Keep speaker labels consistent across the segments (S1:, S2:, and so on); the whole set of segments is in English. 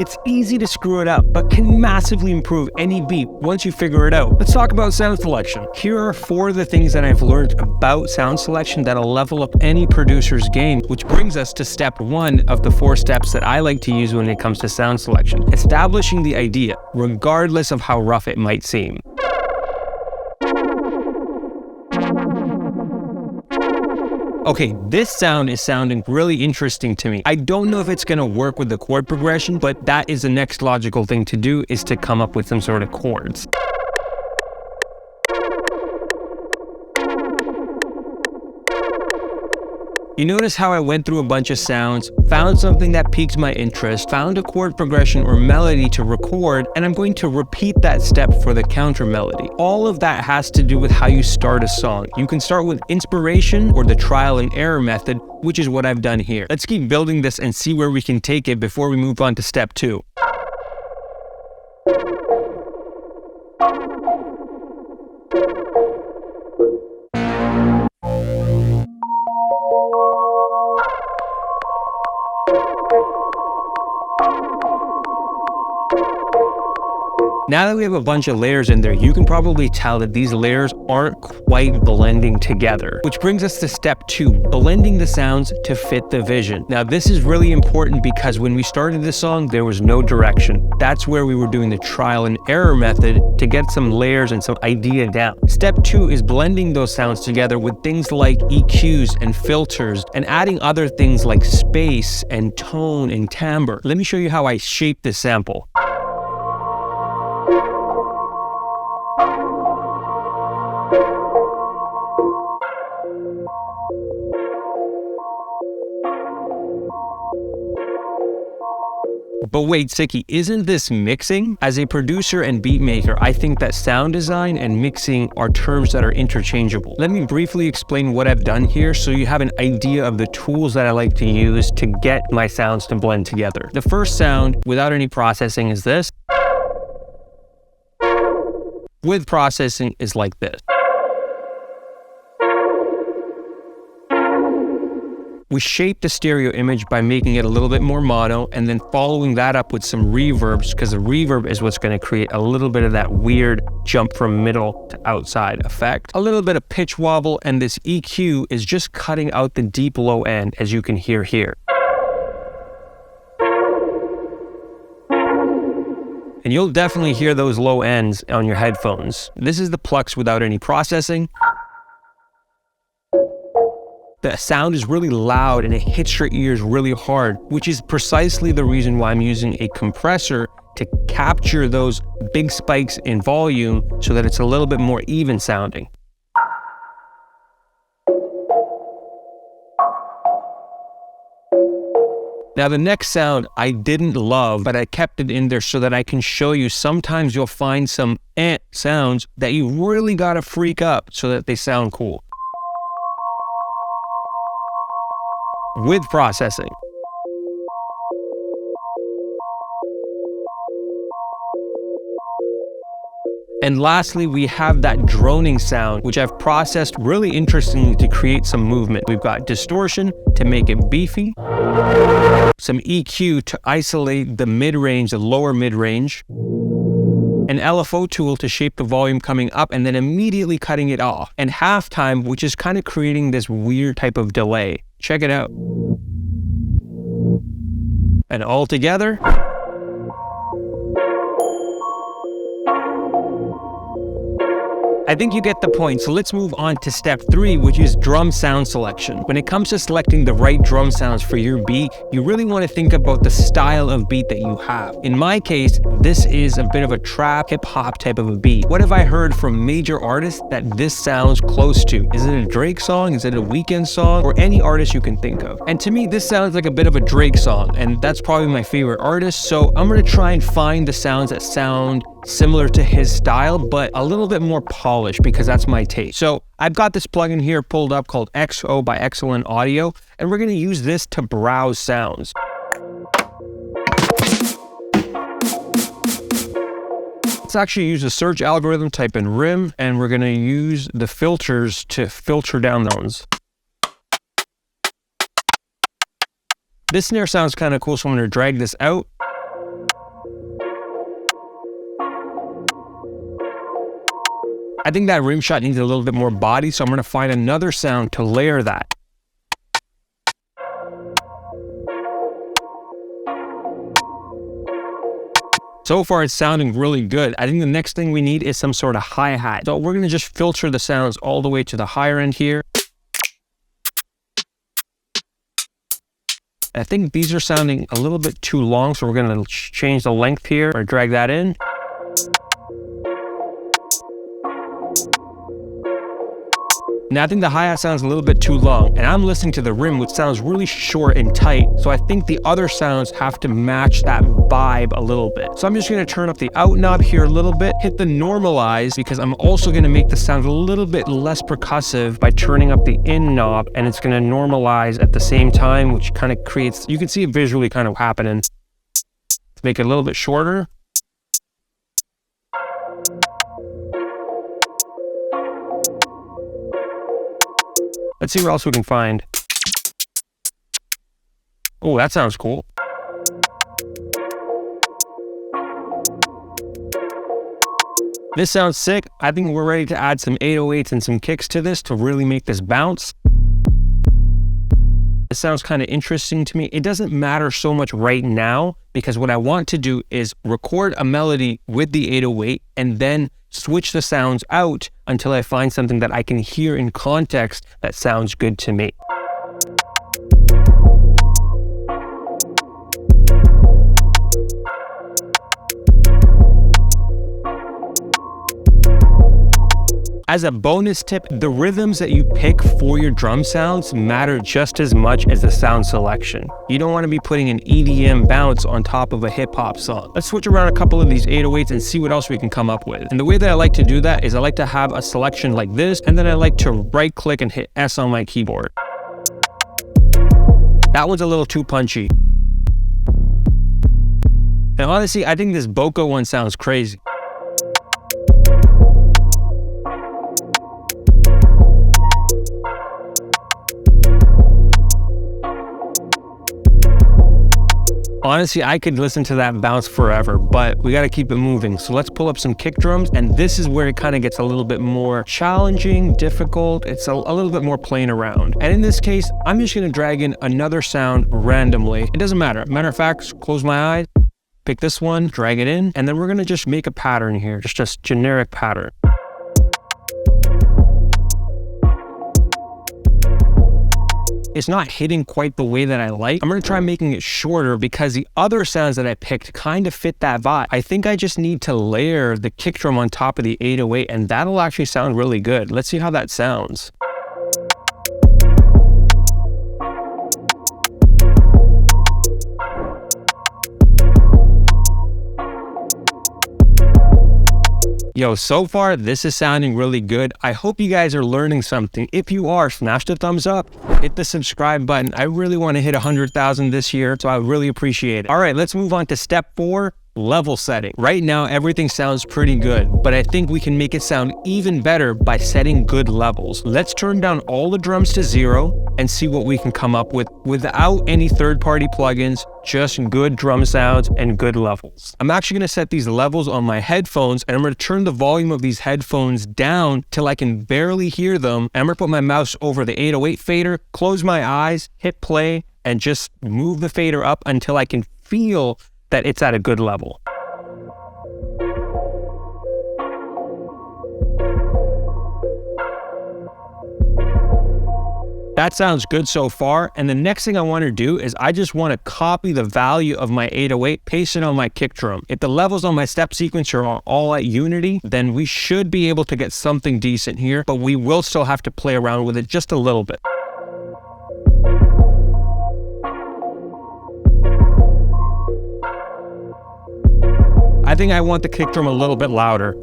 S1: It's easy to screw it up, but can massively improve any beat once you figure it out. Let's talk about sound selection. Here are 4 of the things that I've learned about sound selection that'll level up any producer's game, which brings us to step 1 of the 4 steps that I like to use when it comes to sound selection. Establishing the idea, regardless of how rough it might seem. Okay, this sound is sounding really interesting to me. I don't know if it's gonna work with the chord progression, but that is the next logical thing to do, is to come up with some sort of chords. You notice how I went through a bunch of sounds, found something that piqued my interest, found a chord progression or melody to record, and I'm going to repeat that step for the counter melody. All of that has to do with how you start a song. You can start with inspiration or the trial and error method, which is what I've done here. Let's keep building this and see where we can take it before we move on to step 2. Now that we have a bunch of layers in there, you can probably tell that these layers aren't quite blending together. Which brings us to step 2, blending the sounds to fit the vision. Now this is really important because when we started this song, there was no direction. That's where we were doing the trial and error method to get some layers and some idea down. Step 2 is blending those sounds together with things like EQs and filters and adding other things like space and tone and timbre. Let me show you how I shape this sample. But wait, Sicky, isn't this mixing? As a producer and beat maker, I think that sound design and mixing are terms that are interchangeable. Let me briefly explain what I've done here so you have an idea of the tools that I like to use to get my sounds to blend together. The first sound, without any processing, is this. With processing is like this. We shape the stereo image by making it a little bit more mono and then following that up with some reverbs, because the reverb is what's going to create a little bit of that weird jump from middle to outside effect. A little bit of pitch wobble, and this EQ is just cutting out the deep low end, as you can hear here. And you'll definitely hear those low ends on your headphones. This is the plucks without any processing. The sound is really loud and it hits your ears really hard, which is precisely the reason why I'm using a compressor to capture those big spikes in volume so that it's a little bit more even sounding. Now the next sound I didn't love, but I kept it in there so that I can show you sometimes you'll find some sounds that you really gotta freak up so that they sound cool. With processing. And lastly, we have that droning sound, which I've processed really interestingly to create some movement. We've got distortion to make it beefy, some EQ to isolate the mid-range, the lower mid-range, an LFO tool to shape the volume coming up and then immediately cutting it off, and halftime, which is kind of creating this weird type of delay. Check it out. And all together, I think you get the point, so let's move on to step 3, which is drum sound selection. When it comes to selecting the right drum sounds for your beat, you really want to think about the style of beat that you have. In my case, this is a bit of a trap, hip-hop type of a beat. What have I heard from major artists that this sounds close to? Is it a Drake song? Is it a Weeknd song? Or any artist you can think of? And to me, this sounds like a bit of a Drake song, and that's probably my favorite artist, so I'm going to try and find the sounds that sound similar to his style, but a little bit more polished because that's my taste. So I've got this plugin here pulled up called XO by Excellent Audio, and we're going to use this to browse sounds. Let's actually use the search algorithm, type in RIM, and we're going to use the filters to filter down those. This snare sounds kind of cool, so I'm going to drag this out. I think that rim shot needs a little bit more body, so I'm gonna find another sound to layer that. So far, it's sounding really good. I think the next thing we need is some sort of hi-hat. So we're gonna just filter the sounds all the way to the higher end here. I think these are sounding a little bit too long, so we're gonna change the length here or drag that in. Now I think the hi-hat sounds a little bit too long, and I'm listening to the rim, which sounds really short and tight. So I think the other sounds have to match that vibe a little bit. So I'm just gonna turn up the out knob here a little bit, hit the normalize, because I'm also gonna make the sound a little bit less percussive by turning up the in knob, and it's gonna normalize at the same time, which kind of creates, you can see it visually kind of happening. To make it a little bit shorter. Let's see what else we can find. Oh, that sounds cool. This sounds sick. I think we're ready to add some 808s and some kicks to this to really make this bounce. It sounds kind of interesting to me. It doesn't matter so much right now, because what I want to do is record a melody with the 808 and then switch the sounds out until I find something that I can hear in context that sounds good to me. As a bonus tip, the rhythms that you pick for your drum sounds matter just as much as the sound selection. You don't want to be putting an EDM bounce on top of a hip hop song. Let's switch around a couple of these 808s and see what else we can come up with. And the way that I like to do that is I like to have a selection like this, and then I like to right click and hit S on my keyboard. That one's a little too punchy. And honestly, I think this Boko one sounds crazy. Honestly, I could listen to that bounce forever, but we got to keep it moving. So let's pull up some kick drums, and this is where it kind of gets a little bit more challenging, difficult. It's a little bit more playing around. And in this case, I'm just going to drag in another sound randomly. It doesn't matter. Matter of fact, close my eyes, pick this one, drag it in, and then we're going to just make a pattern here, just a generic pattern. It's not hitting quite the way that I like. I'm gonna try making it shorter because the other sounds that I picked kind of fit that vibe. I think I just need to layer the kick drum on top of the 808, and that'll actually sound really good. Let's see how that sounds. Yo, so far, this is sounding really good. I hope you guys are learning something. If you are, smash the thumbs up, hit the subscribe button. I really want to hit 100,000 this year, so I really appreciate it. All right, let's move on to step 4. Level setting. Right now, everything sounds pretty good, but I think we can make it sound even better by setting good levels. Let's turn down all the drums to 0 and see what we can come up with without any third-party plugins, just good drum sounds and good levels. I'm actually gonna set these levels on my headphones, and I'm gonna turn the volume of these headphones down till I can barely hear them. And I'm gonna put my mouse over the 808 fader, close my eyes, hit play, and just move the fader up until I can feel that it's at a good level. That sounds good so far, and the next thing I want to do is I just want to copy the value of my 808, paste it on my kick drum. If the levels on my step sequencer are all at unity, then we should be able to get something decent here, but we will still have to play around with it just a little bit. I think I want the kick drum a little bit louder.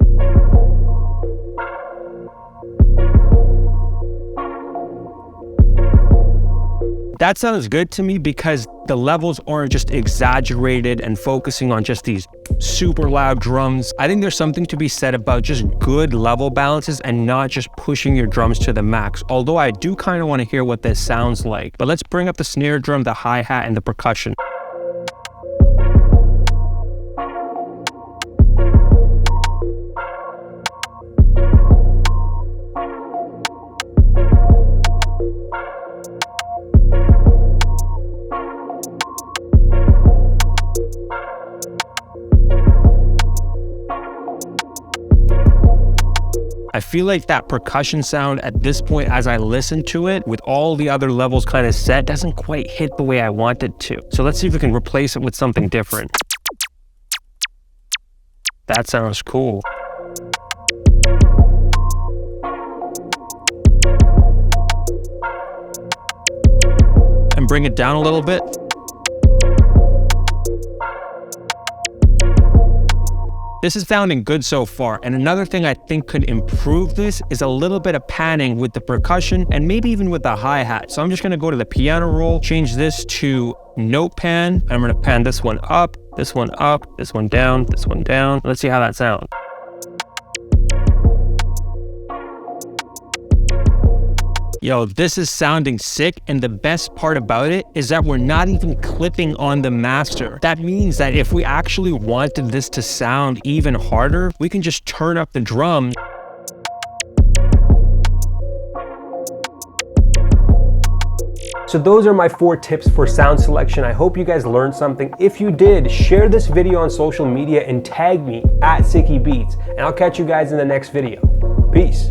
S1: That sounds good to me because the levels aren't just exaggerated and focusing on just these super loud drums. I think there's something to be said about just good level balances and not just pushing your drums to the max. Although I do kind of want to hear what this sounds like. But let's bring up the snare drum, the hi-hat, and the percussion. I feel like that percussion sound at this point, as I listen to it, with all the other levels kind of set, doesn't quite hit the way I want it to. So let's see if we can replace it with something different. That sounds cool. And bring it down a little bit. This is sounding good so far, and another thing I think could improve this is a little bit of panning with the percussion and maybe even with the hi-hat. So I'm just gonna go to the piano roll, change this to note pan. I'm gonna pan this one up, this one up, this one down, this one down. Let's see how that sounds. Yo, this is sounding sick, and the best part about it is that we're not even clipping on the master. That means that if we actually wanted this to sound even harder, we can just turn up the drums. So those are my 4 tips for sound selection. I hope you guys learned something. If you did, share this video on social media and tag me at SIKKY Beats, and I'll catch you guys in the next video. Peace.